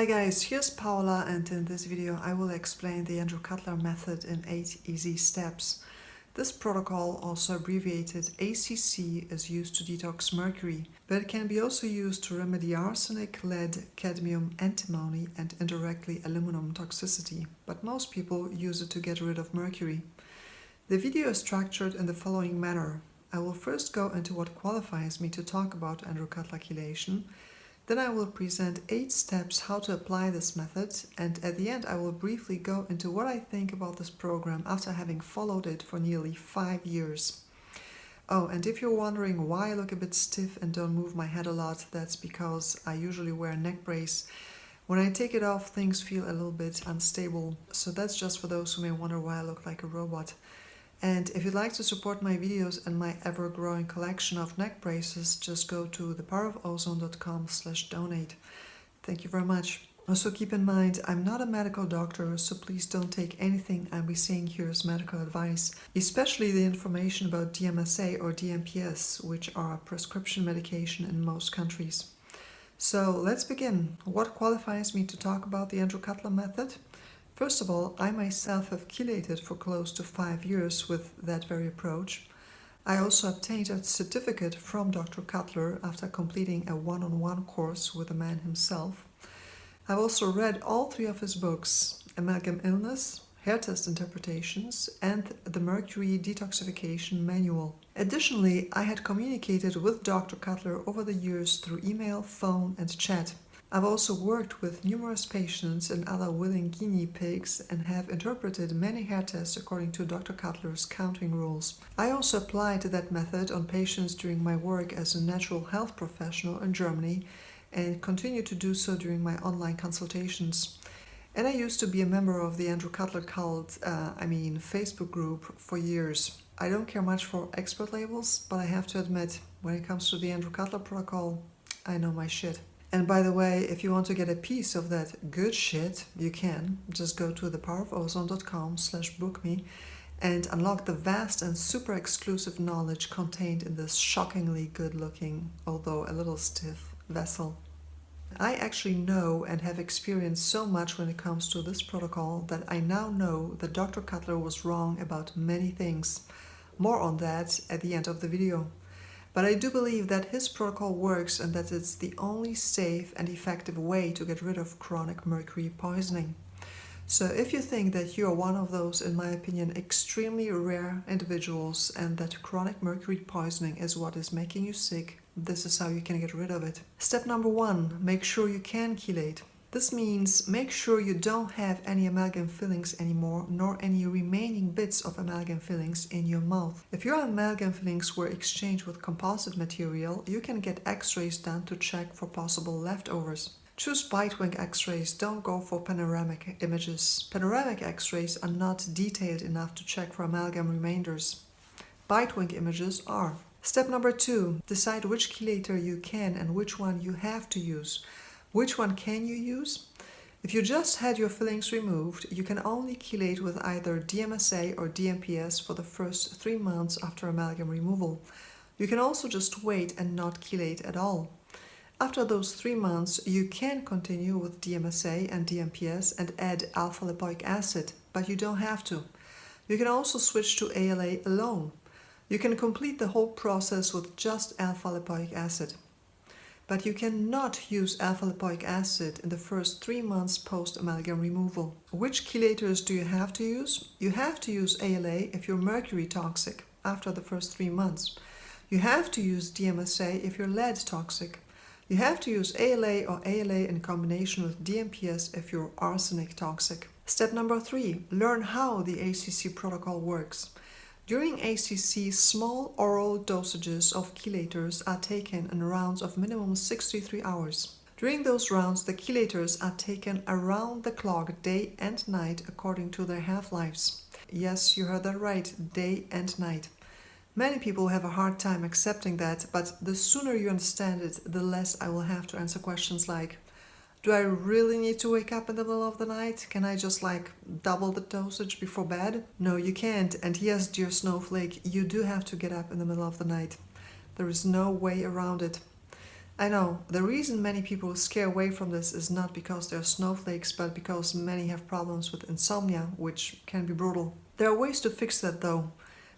Hi guys, here's Paula, and in this video I will explain the Andrew Cutler method in 8 easy steps. This protocol, also abbreviated ACC, is used to detox mercury, but it can be also used to remedy arsenic, lead, cadmium, antimony and indirectly aluminum toxicity, but most people use it to get rid of mercury. The video is structured in the following manner. I will first go into what qualifies me to talk about Andrew Cutler Chelation. Then I will present 8 steps how to apply this method, and at the end I will briefly go into what I think about this program after having followed it for nearly 5 years. Oh, and if you're wondering why I look a bit stiff and don't move my head a lot, that's because I usually wear a neck brace. When I take it off, things feel a little bit unstable, so that's just for those who may wonder why I look like a robot. And if you'd like to support my videos and my ever-growing collection of neck braces, just go to thepowerofozone.com/donate. Thank you very much. Also keep in mind, I'm not a medical doctor, so please don't take anything I'll be saying here as medical advice, especially the information about DMSA or DMPS, which are prescription medication in most countries. So let's begin. What qualifies me to talk about the Andrew Cutler method? First of all, I myself have chelated for close to 5 years with that very approach. I also obtained a certificate from Dr. Cutler after completing a one-on-one course with the man himself. I've also read all 3 of his books, Amalgam Illness, Hair Test Interpretations, and the Mercury Detoxification Manual. Additionally, I had communicated with Dr. Cutler over the years through email, phone, and chat. I've also worked with numerous patients and other willing guinea pigs and have interpreted many hair tests according to Dr. Cutler's counting rules. I also applied that method on patients during my work as a natural health professional in Germany and continue to do so during my online consultations. And I used to be a member of the Andrew Cutler cult, Facebook group for years. I don't care much for expert labels, but I have to admit, when it comes to the Andrew Cutler protocol, I know my shit. And by the way, if you want to get a piece of that good shit, you can. Just go to thepowerofozone.com/bookme and unlock the vast and super exclusive knowledge contained in this shockingly good-looking, although a little stiff, vessel. I actually know and have experienced so much when it comes to this protocol that I now know that Dr. Cutler was wrong about many things. More on that at the end of the video. But I do believe that his protocol works and that it's the only safe and effective way to get rid of chronic mercury poisoning. So if you think that you are one of those, in my opinion, extremely rare individuals and that chronic mercury poisoning is what is making you sick, this is how you can get rid of it. Step number 1, make sure you can chelate. This means make sure you don't have any amalgam fillings anymore, nor any remaining bits of amalgam fillings in your mouth. If your amalgam fillings were exchanged with composite material, you can get x-rays done to check for possible leftovers. Choose bite-wing x-rays, don't go for panoramic images. Panoramic x-rays are not detailed enough to check for amalgam remainders. Bite-wing images are. Step number 2, decide which chelator you can and which one you have to use. Which one can you use? If you just had your fillings removed, you can only chelate with either DMSA or DMPS for the first 3 months after amalgam removal. You can also just wait and not chelate at all. After those 3 months, you can continue with DMSA and DMPS and add alpha-lipoic acid, but you don't have to. You can also switch to ALA alone. You can complete the whole process with just alpha-lipoic acid. But you cannot use alpha-lipoic acid in the first 3 months post-amalgam removal. Which chelators do you have to use? You have to use ALA if you're mercury toxic after the first 3 months. You have to use DMSA if you're lead toxic. You have to use ALA or ALA in combination with DMPS if you're arsenic toxic. Step number 3, learn how the ACC protocol works. During ACC, small oral dosages of chelators are taken in rounds of minimum 63 hours. During those rounds, the chelators are taken around the clock, day and night, according to their half-lives. Yes, you heard that right, day and night. Many people have a hard time accepting that, but the sooner you understand it, the less I will have to answer questions like, do I really need to wake up in the middle of the night? Can I just double the dosage before bed? No, you can't. And yes, dear snowflake, you do have to get up in the middle of the night. There is no way around it. I know, the reason many people scare away from this is not because they're snowflakes, but because many have problems with insomnia, which can be brutal. There are ways to fix that though.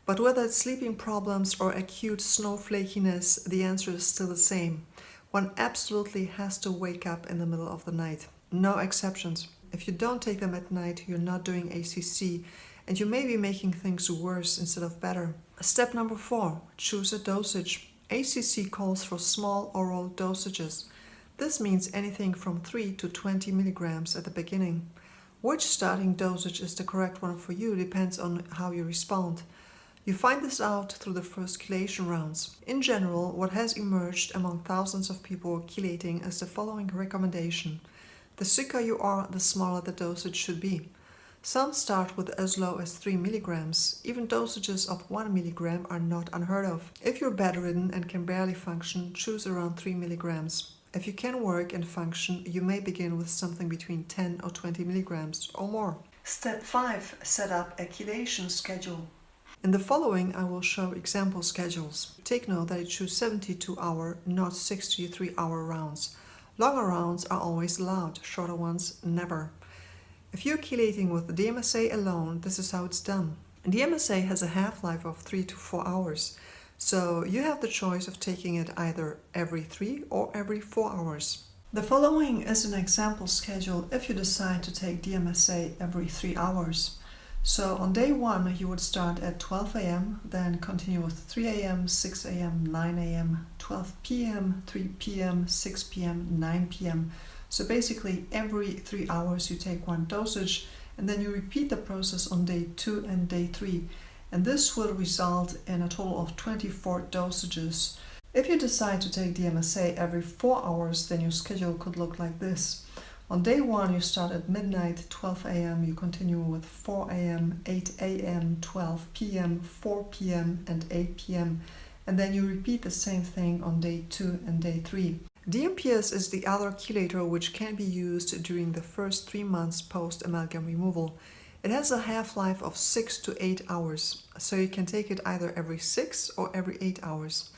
But whether it's sleeping problems or acute snowflakiness, the answer is still the same. One absolutely has to wake up in the middle of the night. No exceptions. If you don't take them at night, you're not doing ACC, and you may be making things worse instead of better. Step number 4, choose a dosage. ACC calls for small oral dosages. This means anything from 3 to 20 milligrams at the beginning. Which starting dosage is the correct one for you depends on how you respond. You find this out through the first chelation rounds. In general, what has emerged among thousands of people chelating is the following recommendation. The sicker you are, the smaller the dosage should be. Some start with as low as 3 milligrams. Even dosages of 1 milligram are not unheard of. If you're bedridden and can barely function, choose around 3 milligrams. If you can work and function, you may begin with something between 10 or 20 milligrams or more. Step 5. Set up a chelation schedule. In the following, I will show example schedules. Take note that I choose 72-hour, not 63-hour rounds. Longer rounds are always allowed, shorter ones never. If you're chelating with DMSA alone, this is how it's done. DMSA has a half-life of 3 to 4 hours, so you have the choice of taking it either every 3 or every 4 hours. The following is an example schedule if you decide to take DMSA every 3 hours. So on day 1, you would start at 12 a.m., then continue with 3 a.m., 6 a.m., 9 a.m., 12 p.m., 3 p.m., 6 p.m., 9 p.m. So basically every 3 hours you take one dosage, and then you repeat the process on day 2 and day 3. And this will result in a total of 24 dosages. If you decide to take DMSA every 4 hours, then your schedule could look like this. On day 1, you start at midnight, 12 a.m., you continue with 4 a.m., 8 a.m., 12 p.m., 4 p.m., and 8 p.m. And then you repeat the same thing on day 2 and day 3. DMPS is the other chelator which can be used during the first 3 months post-amalgam removal. It has a half-life of 6 to 8 hours, so you can take it either every 6 or every 8 hours.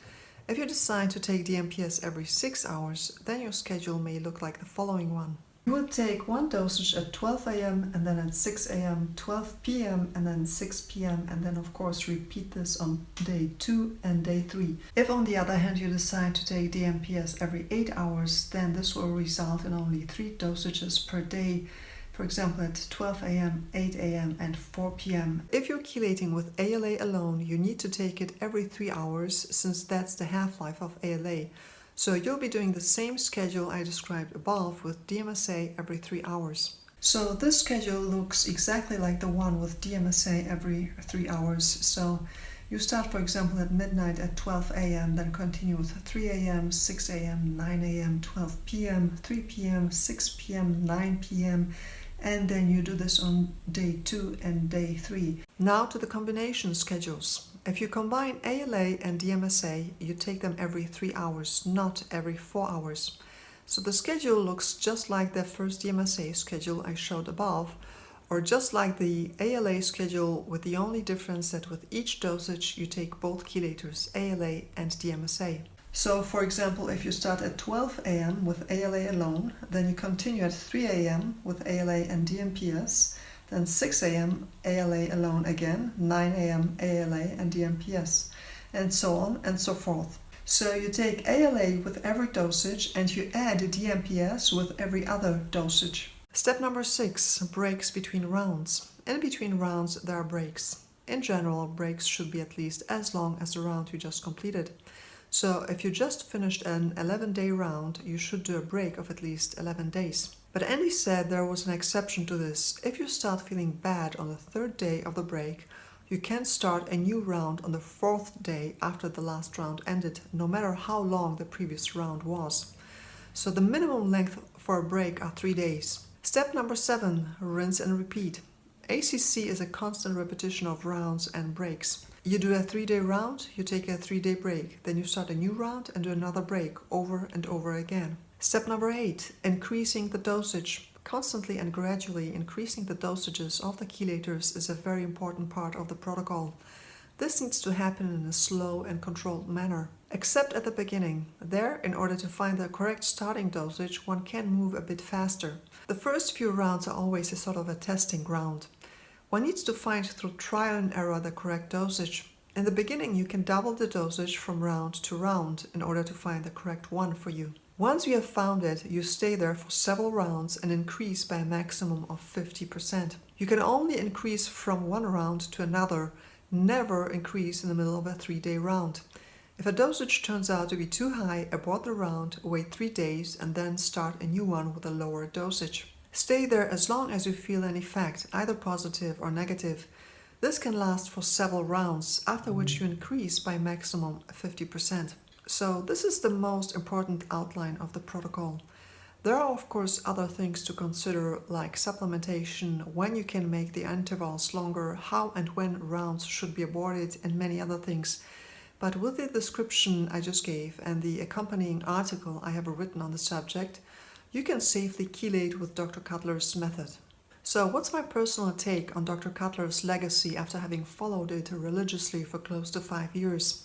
If you decide to take DMPS every 6 hours, then your schedule may look like the following one. You will take one dosage at 12 a.m. and then at 6 a.m., 12 p.m. and then 6 p.m. and then of course repeat this on day 2 and day 3. If on the other hand you decide to take DMPS every 8 hours, then this will result in only 3 dosages per day. For example, at 12 a.m., 8 a.m. and 4 p.m. If you're chelating with ALA alone, you need to take it every 3 hours since that's the half-life of ALA. So you'll be doing the same schedule I described above with DMSA every 3 hours. So this schedule looks exactly like the one with DMSA every 3 hours. So you start, for example, at midnight at 12 a.m., then continue with 3 a.m., 6 a.m., 9 a.m., 12 p.m., 3 p.m., 6 p.m., 9 p.m., and then you do this on day 2 and day 3. Now to the combination schedules. If you combine ALA and DMSA, you take them every 3 hours, not every 4 hours. So the schedule looks just like the first DMSA schedule I showed above, or just like the ALA schedule, with the only difference that with each dosage you take both chelators, ALA and DMSA. So for example, if you start at 12 a.m. with ALA alone, then you continue at 3 a.m. with ALA and DMPS, then 6 a.m. ALA alone again, 9 a.m. ALA and DMPS, and so on and so forth. So you take ALA with every dosage and you add DMPS with every other dosage. Step number 6, breaks between rounds. In between rounds there are breaks. In general, breaks should be at least as long as the round you just completed. So if you just finished an 11-day round, you should do a break of at least 11 days. But Andy said there was an exception to this. If you start feeling bad on the 3rd day of the break, you can start a new round on the 4th day after the last round ended, no matter how long the previous round was. So the minimum length for a break are 3 days. Step number 7, rinse and repeat. ACC is a constant repetition of rounds and breaks. You do a 3-day round, you take a 3-day break, then you start a new round and do another break over and over again. Step number 8, increasing the dosage. Constantly and gradually increasing the dosages of the chelators is a very important part of the protocol. This needs to happen in a slow and controlled manner. Except at the beginning. There, in order to find the correct starting dosage, one can move a bit faster. The first few rounds are always a sort of a testing ground. One needs to find through trial and error the correct dosage. In the beginning, you can double the dosage from round to round in order to find the correct one for you. Once you have found it, you stay there for several rounds and increase by a maximum of 50%. You can only increase from one round to another, never increase in the middle of a 3-day round. If a dosage turns out to be too high, abort the round, wait 3 days, and then start a new one with a lower dosage. Stay there as long as you feel an effect, either positive or negative. This can last for several rounds, after which you increase by maximum 50%. So this is the most important outline of the protocol. There are of course other things to consider, like supplementation, when you can make the intervals longer, how and when rounds should be aborted, and many other things. But with the description I just gave and the accompanying article I have written on the subject, you can safely chelate with Dr. Cutler's method. So what's my personal take on Dr. Cutler's legacy after having followed it religiously for close to 5 years?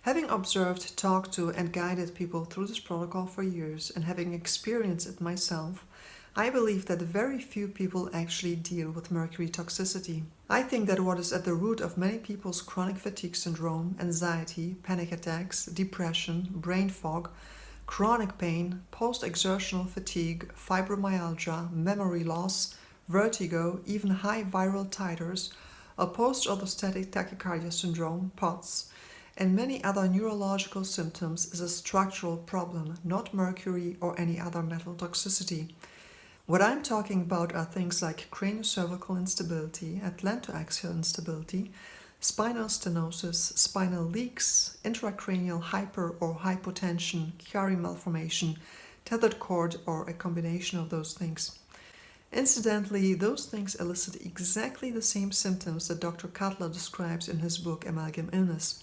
Having observed, talked to and guided people through this protocol for years and having experienced it myself, I believe that very few people actually deal with mercury toxicity. I think that what is at the root of many people's chronic fatigue syndrome, anxiety, panic attacks, depression, brain fog, chronic pain, post-exertional fatigue, fibromyalgia, memory loss, vertigo, even high viral titers, or post-orthostatic tachycardia syndrome, POTS, and many other neurological symptoms is a structural problem, not mercury or any other metal toxicity. What I'm talking about are things like craniocervical instability, atlantoaxial instability, spinal stenosis, spinal leaks, intracranial hyper or hypotension, Chiari malformation, tethered cord, or a combination of those things. Incidentally, those things elicit exactly the same symptoms that Dr. Cutler describes in his book Amalgam Illness.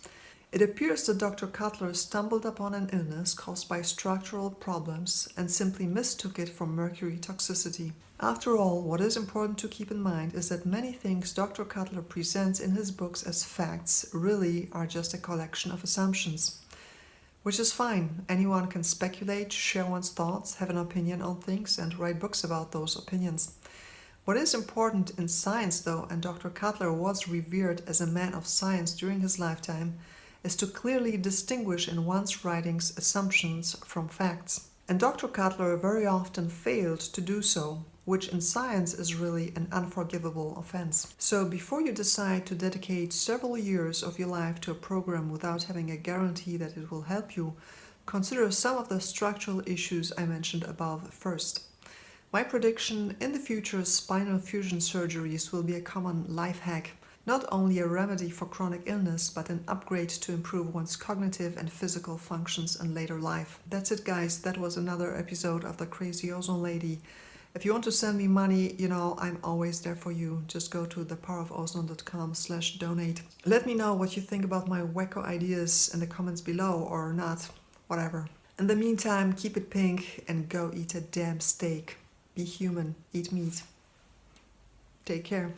It appears that Dr. Cutler stumbled upon an illness caused by structural problems and simply mistook it for mercury toxicity. After all, what is important to keep in mind is that many things Dr. Cutler presents in his books as facts really are just a collection of assumptions. Which is fine. Anyone can speculate, share one's thoughts, have an opinion on things, and write books about those opinions. What is important in science, though, and Dr. Cutler was revered as a man of science during his lifetime, is to clearly distinguish in one's writings assumptions from facts. And Dr. Cutler very often failed to do so, which in science is really an unforgivable offense. So before you decide to dedicate several years of your life to a program without having a guarantee that it will help you, consider some of the structural issues I mentioned above first. My prediction: in the future, spinal fusion surgeries will be a common life hack. Not only a remedy for chronic illness, but an upgrade to improve one's cognitive and physical functions in later life. That's it, guys. That was another episode of The Crazy Ozone Lady. If you want to send me money, I'm always there for you. Just go to thepowerofozone.com/donate. Let me know what you think about my wacko ideas in the comments below, or not, whatever. In the meantime, keep it pink and go eat a damn steak. Be human, eat meat. Take care.